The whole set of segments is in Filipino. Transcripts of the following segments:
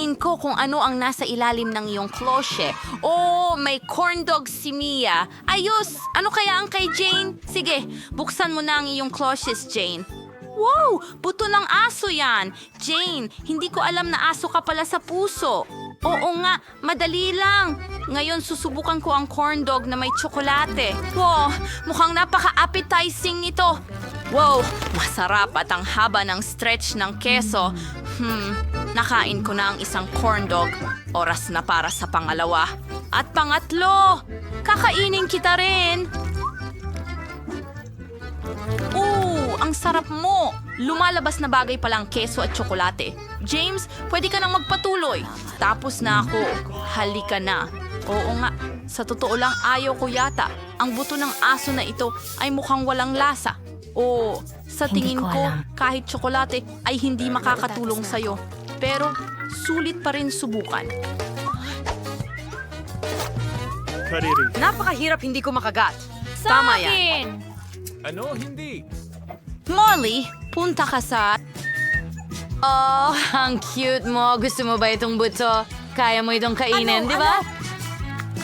tingin ko kung ano ang nasa ilalim ng iyong klosye. Oh, may corn dog si Mia. Ayos! Ano kaya ang kay Jane? Sige, buksan mo na ang iyong kloshes, Jane. Wow! Buto ng aso yan! Jane, hindi ko alam na aso ka pala sa puso. Oo nga, madali lang. Ngayon susubukan ko ang corn dog na may tsokolate. Wow, mukhang napaka-appetizing nito. Wow, masarap at ang haba ng stretch ng keso. Nakain ko na ang isang corn dog. Oras na para sa pangalawa. At pangatlo, kakainin kita rin. Ang sarap mo! Lumalabas na bagay pala ang keso at tsokolate. James, pwede ka nang magpatuloy. Tapos na ako. Halika na. Oo nga, sa totoo lang ayaw ko yata. Ang buto ng aso na ito ay mukhang walang lasa. Oo, sa Hindi tingin ko ko, alam. kahit tsokolate ay hindi makakatulong sa'yo. Pero, sulit pa rin subukan. Kariri. Napakahirap hindi ko makagat. Sa Tama yan. akin! Ano? Hindi. Molly, punta ka sa... Oh, ang cute mo. Gusto mo ba itong buto? Kaya mo itong kainin, di ba?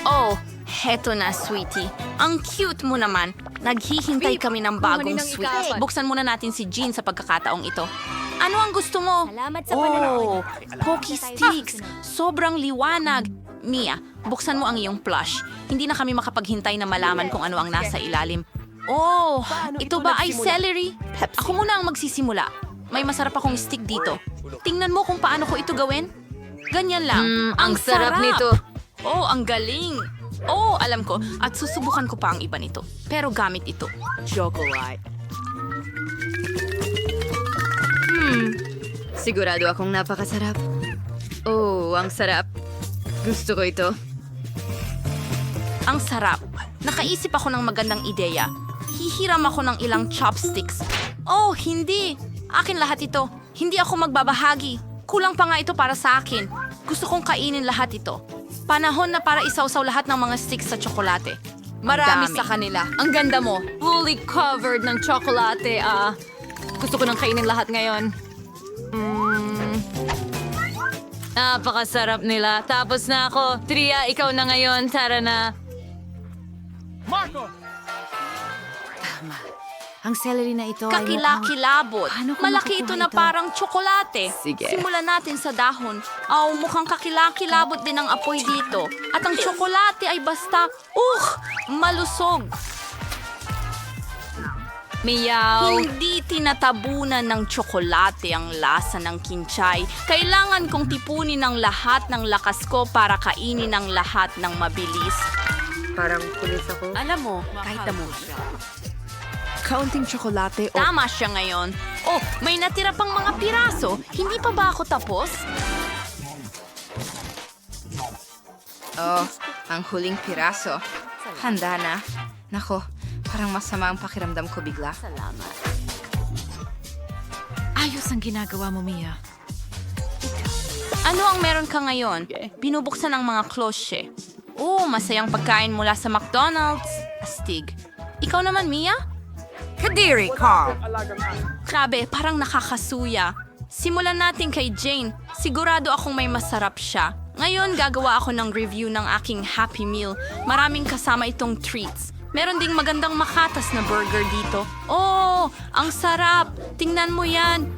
Oh, heto na, sweetie. Ang cute mo naman. Naghihintay kami ng bagong sweet. Buksan muna natin si Jean sa pagkakataong ito. Ano ang gusto mo? Salamat sa Oh, Pocky Sticks. Sobrang liwanag. Mia, buksan mo ang iyong plush. Hindi na kami makapaghintay na malaman kung ano ang nasa ilalim. Oh, ito ba ay celery? Ako muna ang magsisimula. May masarap akong stick dito. Tingnan mo kung paano ko ito gawin. Ganyan lang. ang sarap nito. Oh, ang galing. Oh, alam ko. At susubukan ko pa ang iba nito. Pero gamit ito. Chocolate. Sigurado akong napakasarap. Oh, ang sarap. Gusto ko ito. Ang sarap. Nakaisip ako ng magandang ideya. Hihiram ako ng ilang chopsticks. Oh, hindi. Akin lahat ito. Hindi ako magbabahagi. Kulang pa nga ito para sa akin. Gusto kong kainin lahat ito. Panahon na para isawsaw lahat ng mga sticks sa tsokolate. Marami Ang dami. sa kanila. Ang ganda mo. Fully covered ng tsokolate. Gusto ko nang kainin lahat ngayon. Napakasarap nila. Tapos na ako. Tria, ikaw na ngayon. Tara na. Marco! Ang celery na ito Kakilakilabot. Paano ko Malaki ito makukuha na ito? parang tsokolate. Sige. Simulan natin sa dahon. Mukhang kakilakilabot din ang apoy dito. At ang tsokolate ay basta, malusog. Miyaw. Hindi tinatabunan ng tsokolate ang lasa ng kinchay. Kailangan kong tipunin ang lahat ng lakas ko para kainin ang lahat ng mabilis. Parang pulis ako. Alam mo, kahit mo. Kaunting tsokolate o... Tama siya ngayon. Oh, may natira pang mga piraso. Hindi pa ba ako tapos? Oh, ang huling piraso. Handa na. Nako, parang masama ang pakiramdam ko bigla. Ayos ang ginagawa mo, Mia. Ano ang meron ka ngayon? Binubuksan ang mga klosye. Oh, masayang pagkain mula sa McDonald's. Astig. Ikaw naman, Mia? Kadiri, Carl. Grabe, parang nakakasuya. Simulan natin kay Jane. Sigurado akong may masarap siya. Ngayon, gagawa ako ng review ng aking Happy Meal. Maraming kasama itong treats. Meron ding magandang makatas na burger dito. Oh, ang sarap! Tingnan mo yan.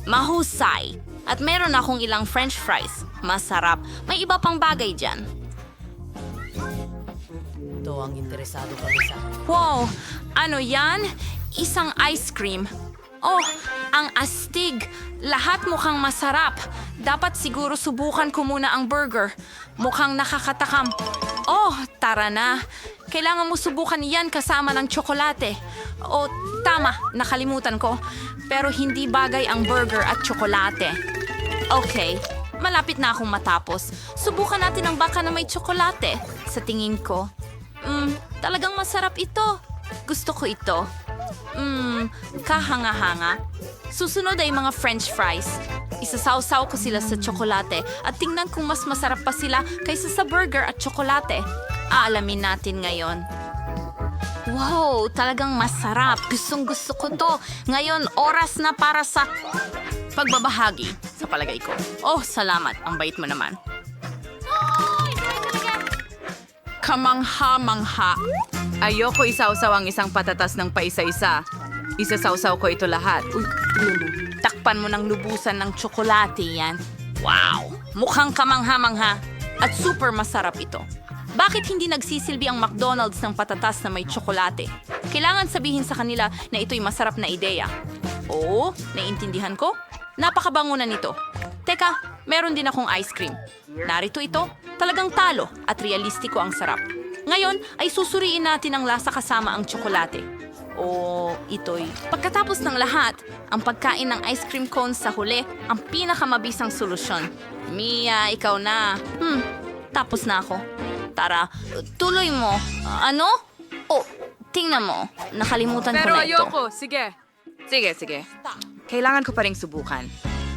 Mahusay. At meron akong ilang french fries. Masarap. May iba pang bagay dyan. Wow! Ano yan? Isang ice cream. Oh, ang astig. Lahat mukhang masarap. Dapat siguro subukan ko muna ang burger. Mukhang nakakatakam. Oh, tara na. Kailangan mo subukan yan kasama ng tsokolate. Oh, tama. Nakalimutan ko. Pero hindi bagay ang burger at tsokolate. Okay. Malapit na akong matapos. Subukan natin ang baka na may tsokolate. Sa tingin ko. Talagang masarap ito. Gusto ko ito. Kahanga-hanga. Susunod ay mga french fries. Isasawsaw ko sila sa tsokolate at tingnan kung mas masarap pa sila kaysa sa burger at tsokolate. Aalamin natin ngayon. Wow, talagang masarap. Gustong gusto ko to. Ngayon, oras na para sa pagbabahagi sa palagay ko. Oh, salamat. Ang bait mo naman. Kamangha-mangha. Ayoko isawsaw ang isang patatas ng paisa-isa. Isasawsaw ko ito lahat. Takpan mo ng lubusan ng tsokolate yan. Wow! Mukhang kamangha-mangha. At super masarap ito. Bakit hindi nagsisilbi ang McDonald's ng patatas na may tsokolate? Kailangan sabihin sa kanila na ito'y masarap na ideya. Oo, naiintindihan ko. Napakabango na nito. Teka, meron din akong ice cream. Narito ito, talagang talo at realistiko ang sarap. Ngayon ay susuriin natin ang lasa kasama ang tsokolate. O ito'y... Pagkatapos ng lahat, ang pagkain ng ice cream cones sa huli ang pinakamabisang solusyon. Mia, ikaw na. Tapos na ako. Tara, tuloy mo. Ano? Oh, tingnan mo. Nakalimutan ko na ito. Sige. Sige. Kailangan ko pa ring subukan.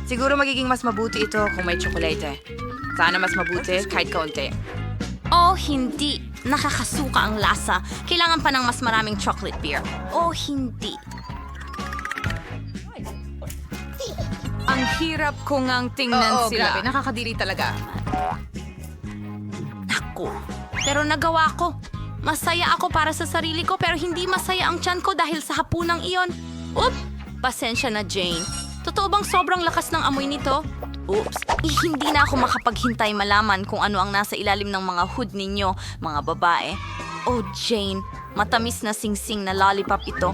Siguro magiging mas mabuti ito kung may tsokolate. Sana mas mabuti kahit kaunti. Oh, hindi. Nakakasuka ang lasa. Kailangan pa ng mas maraming chocolate beer. Oh, hindi. Ang hirap ko ngang tingnan sila. Grabe, nakakadiri talaga. Naku. Pero nagawa ko. Masaya ako para sa sarili ko pero hindi masaya ang tiyan ko dahil sa hapunang iyon. Oop! Pasensya na, Jane. Totoo bang sobrang lakas ng amoy nito? Oops. Hindi na ako makapaghintay malaman kung ano ang nasa ilalim ng mga hood ninyo, mga babae. Oh, Jane. Matamis na singsing na lollipop ito.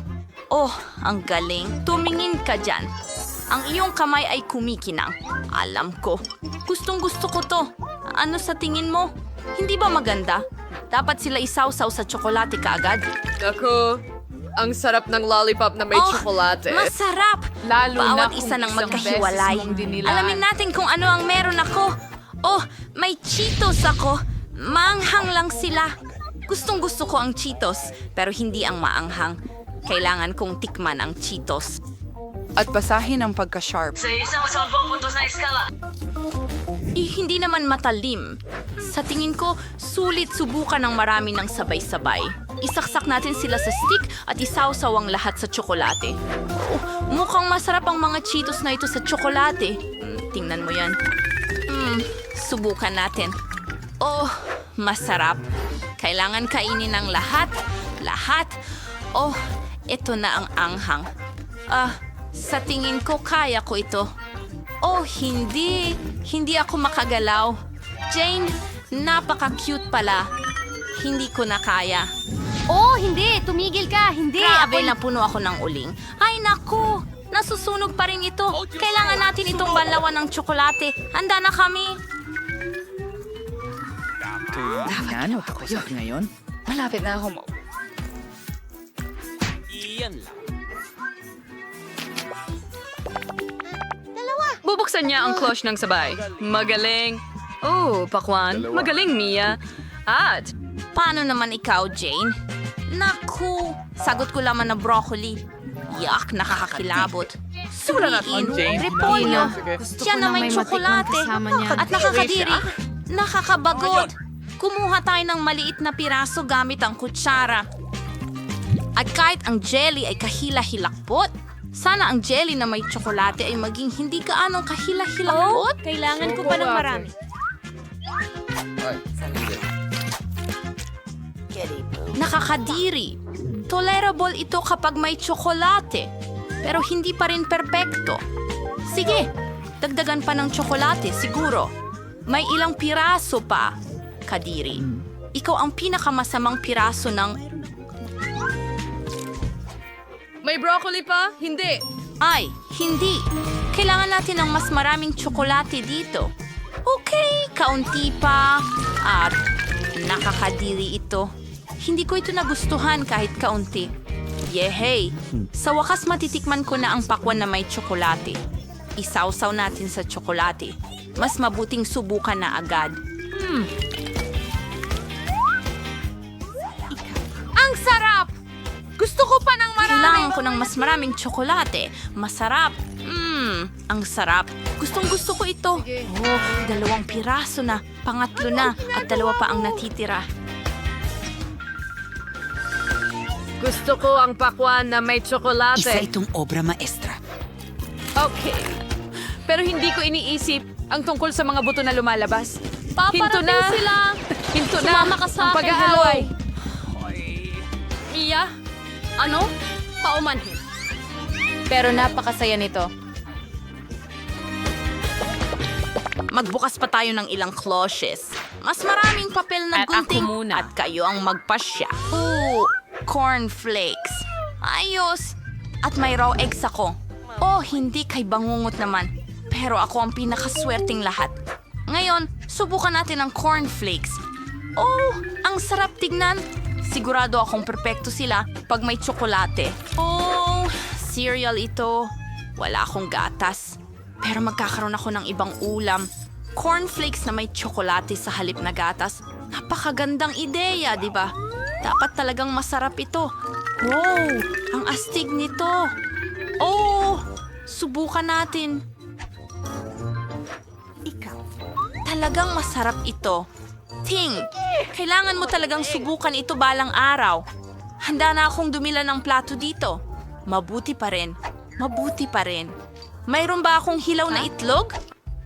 Oh, ang galing. Tumingin ka dyan. Ang iyong kamay ay kumikinang. Alam ko. Gustong-gusto ko to. Ano sa tingin mo? Hindi ba maganda? Dapat sila isawsaw sa tsokolate kaagad. Naku, ang sarap ng lollipop na may tsokolate. Masarap! Lalo na Bawat kung isa ng isang magkahiwalay. beses mong dinilaan. Alamin natin kung ano ang meron ako. Oh, may Cheetos ako. Maanghang lang sila. Gustong-gusto ko ang Cheetos, pero hindi ang maanghang. Kailangan kong tikman ang Cheetos. At basahin ang pagka-sharp. Hindi naman matalim. Sa tingin ko, sulit subukan ng marami ng sabay-sabay. Isaksak natin sila sa stick at isawsaw ang lahat sa tsokolate. Oh, mukhang masarap ang mga Cheetos na ito sa tsokolate. Tingnan mo yan. Subukan natin. Oh, masarap. Kailangan kainin ng lahat. Lahat. Oh, ito na ang anghang. Sa tingin ko, kaya ko ito. Oh, hindi. Hindi ako makagalaw. Jane, napaka-cute pala. Hindi ko na kaya. Oh, hindi! Tumigil ka! Hindi! Grabe, napuno ako ng uling. Ay, naku! Nasusunog pa rin ito. Kailangan natin itong banlawan ng tsokolate. Handa na kami. Ano, tapos at ngayon? Malapit na ako mo. Iyan lang. Bubuksan niya ang cloche ng sabay. Magaling. Oh, pakwan. Magaling, Mia. At Paano naman ikaw, Jane? Naku! Sagot ko lamang na broccoli. Yak, nakakakilabot. Suriin, repolyo. Siya na may tsokolate. At nakakadiri. Nakakabagot. Kumuha tayo ng maliit na piraso gamit ang kutsara. At kahit ang jelly ay kahila-hilakbot, sana ang jelly na may tsokolate ay maging hindi gaanong kahila-hilakbot. Kailangan ko pa ng marami. Nakakadiri. Tolerable ito kapag may tsokolate, pero hindi pa rin perpekto. Sige, dagdagan pa ng tsokolate siguro. May ilang piraso pa, Kadiri. Ikaw ang pinakamasamang piraso ng... may broccoli pa? Hindi. Ay, hindi. Kailangan natin ng mas maraming tsokolate dito. Okay, kaunti pa. At nakakadiri ito. Hindi ko ito nagustuhan kahit kaunti. Yehey! Sa wakas matitikman ko na ang pakwan na may tsokolate. Isawsaw natin sa tsokolate. Mas mabuting subukan na agad. Ang sarap! Gusto ko pa ng marami! Kailangan ko ng mas maraming tsokolate. Masarap. Ang sarap. Gustong-gusto ko ito. Oh, 2 piraso na. Pangatlo na. At 2 pa ang natitira. Gusto ko ang pakwan na may tsokolate. Isa itong obra maestra. Okay. pero hindi ko iniisip ang tungkol sa mga buto na lumalabas. Paparating sila. Hinto na! Sumama ka sa Ang akin, pag-aaway! Mia? Ano? Paumanhin. Pero napakasaya nito. Magbukas pa tayo ng ilang cloches. Mas maraming papel na At ako gunting. muna. At kayo ang magpasya. Ooh, cornflakes. Ayos. At may raw eggs ako. Oh, hindi kay bangungot naman. Pero ako ang pinakaswerteng lahat. Ngayon, subukan natin ang cornflakes. Oh, ang sarap tignan. Sigurado akong perpekto sila pag may tsokolate. Oh, cereal ito. Wala akong gatas. Pero magkakaroon ako ng ibang ulam. Cornflakes na may tsokolate sa halip na gatas. Napakagandang ideya, di ba? Dapat talagang masarap ito. Wow, ang astig nito. Oh, subukan natin. Ikaw. Talagang masarap ito. Ting, kailangan mo talagang subukan ito balang araw. Handa na akong dumila ng plato dito. Mabuti pa rin. Mabuti pa rin. Mayroon ba akong hilaw na itlog?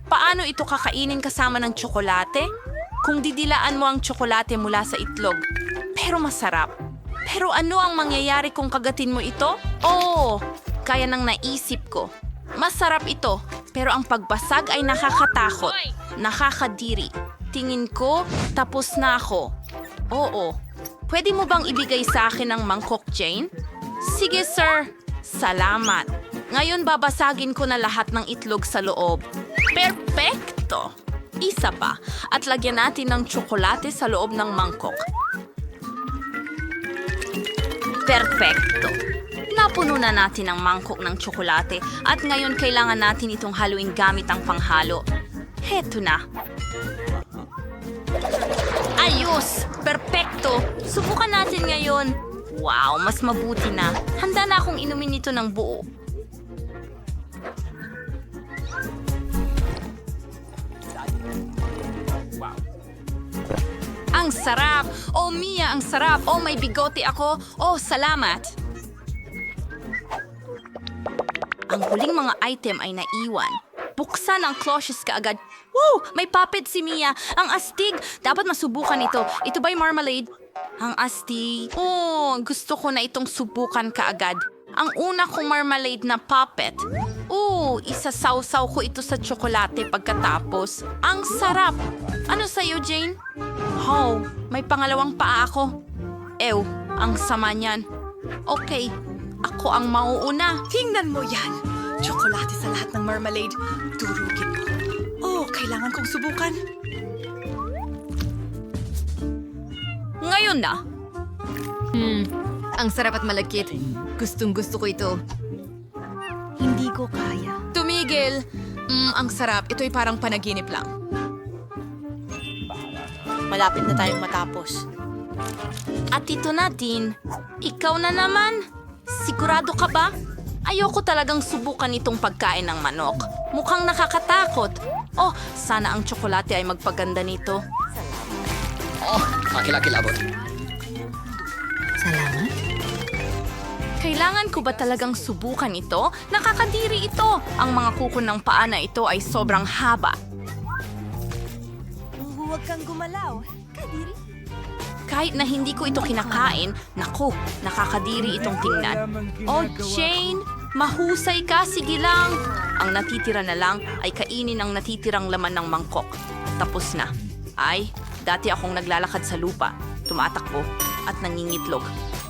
Paano ito kakainin kasama ng tsokolate? Kung didilaan mo ang tsokolate mula sa itlog. Pero masarap. Pero ano ang mangyayari kung kagatin mo ito? Oh, kaya nang naisip ko. Masarap ito, pero ang pagbasag ay nakakatakot. Nakakadiri. Tingin ko, tapos na ako. Oo. Pwede mo bang ibigay sa akin ang mangkok, Jane? Sige, sir. Salamat. Ngayon babasagin ko na lahat ng itlog sa loob. Perpekto! Isa pa. At lagyan natin ng tsokolate sa loob ng mangkok. Perpekto! Napuno na natin ang mangkok ng tsokolate at ngayon kailangan natin itong haluin gamit ang panghalo. Heto na. Ayos! Perpekto! Subukan natin ngayon. Wow, mas mabuti na. Handa na akong inumin ito ng buo. Ang sarap! Oh, Mia, ang sarap! Oh, may bigote ako! Oh, salamat! Ang huling mga item ay naiwan. Buksan ang cloches kaagad. Woo! May puppet si Mia! Ang astig! Dapat masubukan ito. Ito ba'y marmalade? Ang astig. Oh, gusto ko na itong subukan kaagad. Ang una kong marmalade na puppet. Isasawsaw ko ito sa tsokolate pagkatapos. Ang sarap! Ano sa'yo, Jane? Oh, may pangalawang paa ako. Ew, ang sama niyan. Okay, ako ang mauuna. Tingnan mo yan! Tsokolate sa lahat ng marmalade. Durugin mo. Oh, kailangan kong subukan. Ngayon na. Ang sarap at malagkit. Gustong-gusto ko ito. Hindi ko kaya. Tumigil! Ang sarap. Ito'y parang panaginip lang. Malapit na tayong matapos. At ito na din. Ikaw na naman. Sigurado ka ba? Ayoko talagang subukan itong pagkain ng manok. Mukhang nakakatakot. Oh, sana ang tsokolate ay magpaganda nito. Salamat. Kailangan ko ba talagang subukan ito? Nakakadiri ito. Ang mga kuko ng paa na ito ay sobrang haba. Huwag kang gumalaw. Kadiri. Kahit na hindi ko ito kinakain, naku, nakakadiri itong tingnan. Oh, Jane, mahusay ka, sige lang. Ang natitira na lang ay kainin ang natitirang laman ng mangkok. Tapos na. Ay, dati akong naglalakad sa lupa, tumatakbo, at nangingitlog.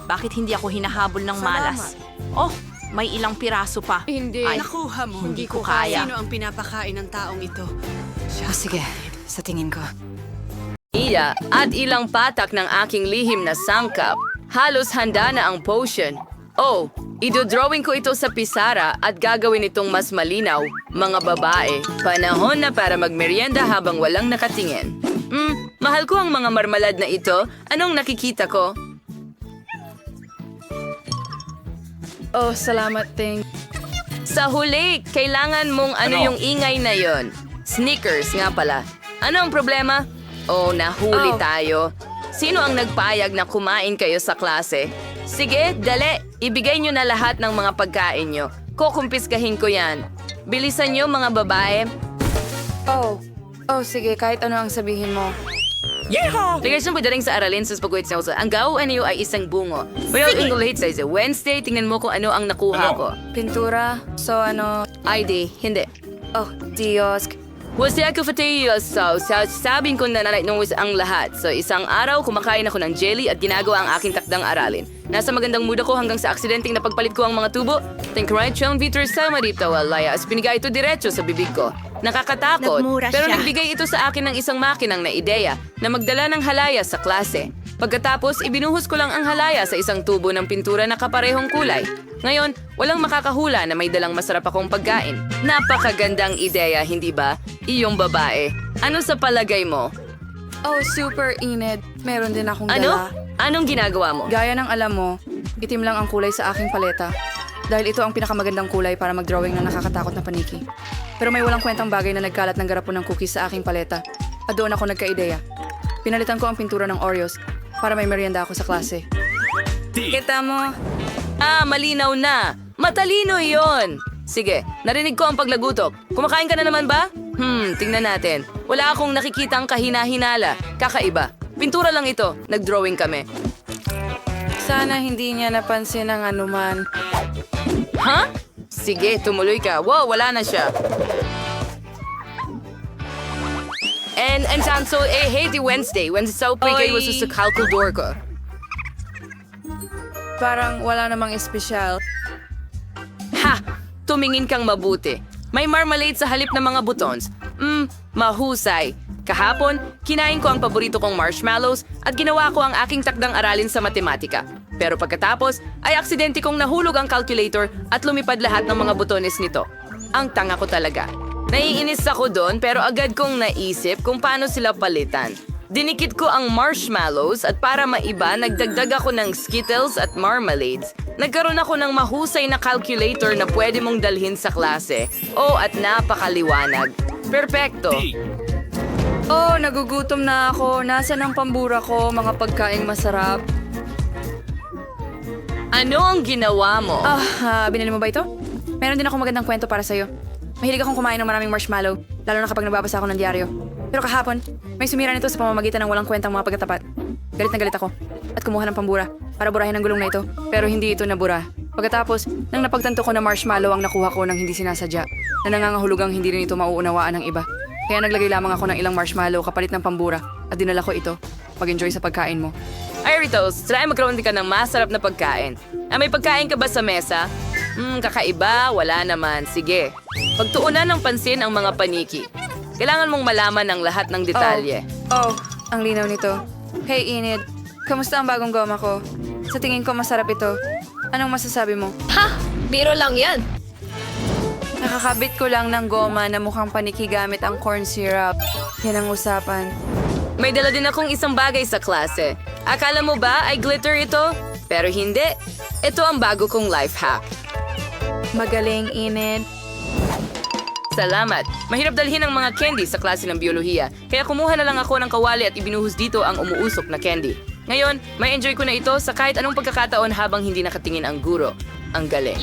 Bakit hindi ako hinahabol ng malas? Oh, may ilang piraso pa. Hindi. Ay, Nakuha mo. hindi ko kaya. Sino ang pinapakain ng taong ito? Sige, sa tingin ko. Iya at ilang patak ng aking lihim na sangkap. Halos handa na ang potion. Oh, idodrawing ko ito sa pisara at gagawin itong mas malinaw. Mga babae, panahon na para magmerienda habang walang nakatingin. Mahal ko ang mga marmalad na ito. Anong nakikita ko? Oh, salamat, Ting. Sa huli, kailangan mong ano yung ingay na yon. Snickers nga pala. Ano ang problema? Oh, nahuli tayo. Sino ang nagpayag na kumain kayo sa klase? Sige, dali. Ibigay nyo na lahat ng mga pagkain nyo. Kukumpiskahin ko yan. Bilisan niyo mga babae. Oh, sige, kahit ano ang sabihin mo. Ligasyon pagdating sa aralin sa pagkuwit sa usa. Ang gawin niyo ay isang bungo. Pero yung lahit sa isa. Wednesday, tingnan mo kung ano ang nakuha ko. Pintura? So ano? ID, hindi. Oh, Diyos. Wasi ako fatay so sabing ko na nung ang lahat. So isang araw, kumakain ako ng jelly at ginagawa ang aking takdang aralin. Nasa magandang mood ako hanggang sa aksidenteng napagpalit ko ang mga tubo. Think right, Chong Peter sama dito, walaya. As pinigay ito diretso sa bibig ko. Nakakatakot, Nagmura pero siya. nagbigay ito sa akin ng isang makinang na ideya na magdala ng halaya sa klase. Pagkatapos, ibinuhos ko lang ang halaya sa isang tubo ng pintura na kaparehong kulay. Ngayon, walang makakahula na may dalang masarap akong pagkain. Napakagandang ideya, hindi ba? Iyong babae. Ano sa palagay mo? Oh, super init. Meron din akong Ano? dala. Anong ginagawa mo? Gaya ng alam mo, itim lang ang kulay sa aking paleta. Dahil ito ang pinakamagandang kulay para mag-drawing ng nakakatakot na paniki. Pero may walang kwentang bagay na nagkalat ng garapon ng cookies sa aking paleta. At doon ako nagka-ideya. Pinalitan ko ang pintura ng Oreos para may merienda ako sa klase. Kita mo? Malinaw na. Matalino yon. Sige, narinig ko ang paglagutok. Kumakain ka na naman ba? Tingnan natin. Wala akong nakikitang kahina-hinala. Kakaiba. Pintura lang ito. Nag-drawing kami. Sana hindi niya napansin ang anuman. Ha? Sige, tumuloy ka. Wow, wala na siya. And so, hey, di Wednesday. Wednesday sa upigay Oy. was sa kalkuldor ko. Parang wala namang espesyal. Ha! Tumingin kang mabuti. May marmalade sa halip ng mga butons. Mahusay. Kahapon, kinain ko ang paborito kong marshmallows at ginawa ko ang aking takdang aralin sa matematika. Pero pagkatapos, ay aksidente kong nahulog ang calculator at lumipad lahat ng mga butones nito. Ang tanga ko talaga. Naiinis ako doon pero agad kong naisip kung paano sila palitan. Dinikit ko ang marshmallows at para maiba, nagdagdag ako ng Skittles at marmalades. Nagkaroon ako ng mahusay na calculator na pwede mong dalhin sa klase. Oh, at napakaliwanag. Perpekto. Oh, nagugutom na ako. Nasaan ang pambura ko, mga pagkaing masarap? Ano ang ginawa mo? Binili mo ba ito? Meron din akong magandang kwento para sa'yo. Mahilig akong kumain ng maraming marshmallow, lalo na kapag nagbabasa ako ng dyaryo. Pero kahapon, may sumira nito sa pamamagitan ng walang kwentang mga pagkatapat. Galit na galit ako at kumuha ng pambura para burahin ang gulong na ito, pero hindi ito nabura. Pagkatapos, nang napagtanto ko na marshmallow ang nakuha ko nang hindi sinasadya, na nangangahulugang hindi rin ito mauunawaan ng iba. Kaya naglagay lamang ako ng ilang marshmallow kapalit ng pambura at dinala ko ito. Pag-enjoy sa pagkain mo. Ay, Ritos, try magkaroon din ka ng masarap na pagkain. May pagkain ka ba sa mesa? Kakaiba, wala naman. Sige. Pagtuunan ng pansin ang mga paniki. Kailangan mong malaman ang lahat ng detalye. Oh, ang linaw nito. Hey, Enid. Kamusta ang bagong goma ko? Sa tingin ko masarap ito. Anong masasabi mo? Ha? Biro lang yan. Nakakabit ko lang ng goma na mukhang paniki gamit ang corn syrup. Yan ang usapan. May dala din akong isang bagay sa klase. Akala mo ba ay glitter ito? Pero hindi. Ito ang bago kong life hack. Magaling, Enid. Salamat. Mahirap dalhin ang mga candy sa klase ng biolohiya, kaya kumuha na lang ako ng kawali at ibinuhos dito ang umuusok na candy. Ngayon, may enjoy ko na ito sa kahit anong pagkakataon habang hindi nakatingin ang guro. Ang galing.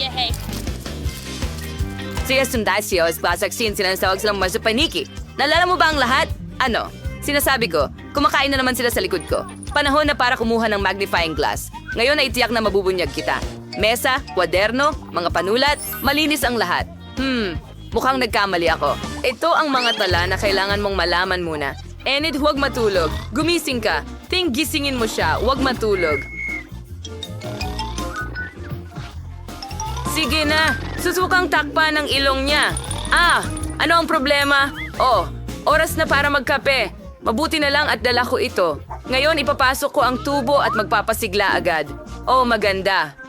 Sige, sundasyo, espasaksin, sinasawag silang masapaniki. Nalala mo ba ang lahat? Ano? Sinasabi ko, kumakain na naman sila sa likod ko. Panahon na para kumuha ng magnifying glass. Ngayon ay tiyak na mabubunyag kita. Mesa, kwaderno, mga panulat, malinis ang lahat. Mukhang nagkamali ako. Ito ang mga tala na kailangan mong malaman muna. Enid, huwag matulog. Gumising ka. Gisingin mo siya. Huwag matulog. Sige na. Susukang takpan ng ilong niya. Ano ang problema? Oh, oras na para magkape. Mabuti na lang at dala ko ito. Ngayon ipapasok ko ang tubo at magpapasigla agad. Oh, maganda.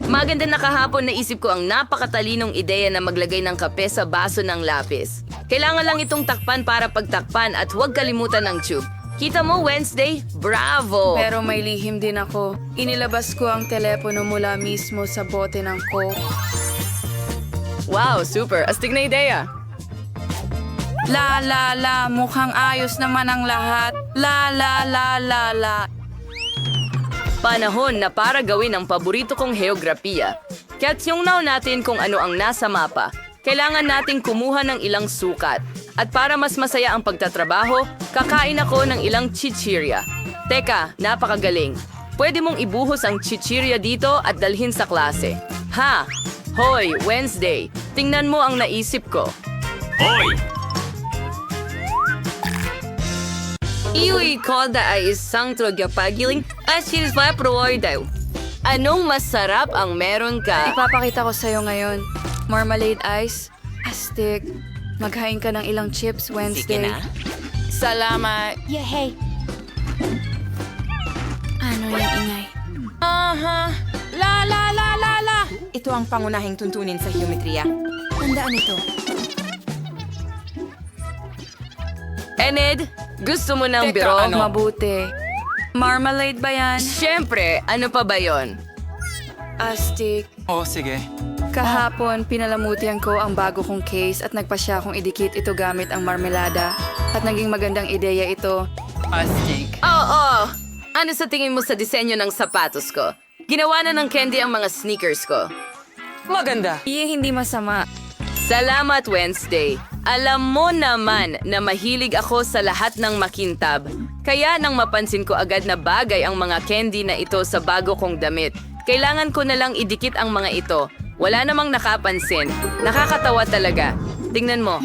Maganda na kahapon naisip ko ang napakatalinong ideya na maglagay ng kape sa baso ng lapis. Kailangan lang itong takpan para pagtakpan at huwag kalimutan ng tube. Kita mo, Wednesday? Bravo! Pero may lihim din ako. Inilabas ko ang telepono mula mismo sa bote ng Coke. Wow, super! Astig na ideya! La, mukhang ayos naman ang lahat. La. Panahon na para gawin ang paborito kong heograpiya. Kaya't tingnan natin kung ano ang nasa mapa. Kailangan nating kumuha ng ilang sukat. At para mas masaya ang pagtatrabaho, kakain ako ng ilang chichirya. Teka, napakagaling. Pwede mong ibuhos ang chichirya dito at dalhin sa klase. Ha! Hoy, Wednesday. Tingnan mo ang naisip ko. Hoy! Iwi ko da ay isang trogapagiling at siniswaproy daw. Anong masarap ang meron ka? Ipapakita ko sa'yo ngayon. Marmalade ice, astig. Maghain ka ng ilang chips Wednesday. Salamat. Ano yung ingay? Ito ang pangunahing tuntunin sa geometriya. Tandaan ito. Enid, gusto mo ng biro? Mabuti. Marmalade ba yan? Siyempre, ano pa ba yon? Astig. Oh, sige. Kahapon, pinalamutian ko ang bago kong case at nagpasya kong idikit ito gamit ang marmelada. At naging magandang ideya ito. Oo! Ano sa tingin mo sa disenyo ng sapatos ko? Ginawa na ng candy ang mga sneakers ko. Hindi masama. Salamat, Wednesday. Alam mo naman na mahilig ako sa lahat ng makintab. Kaya nang mapansin ko agad na bagay ang mga candy na ito sa bago kong damit, kailangan ko na lang idikit ang mga ito. Wala namang nakapansin. Nakakatawa talaga. Tingnan mo.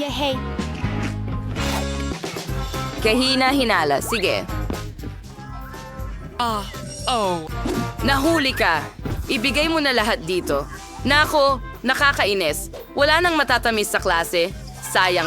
Kahina-hinala. Sige. Nahuli ka. Ibigay mo na lahat dito. Nako, nakakainis. Wala nang matatamis sa klase. Sayang.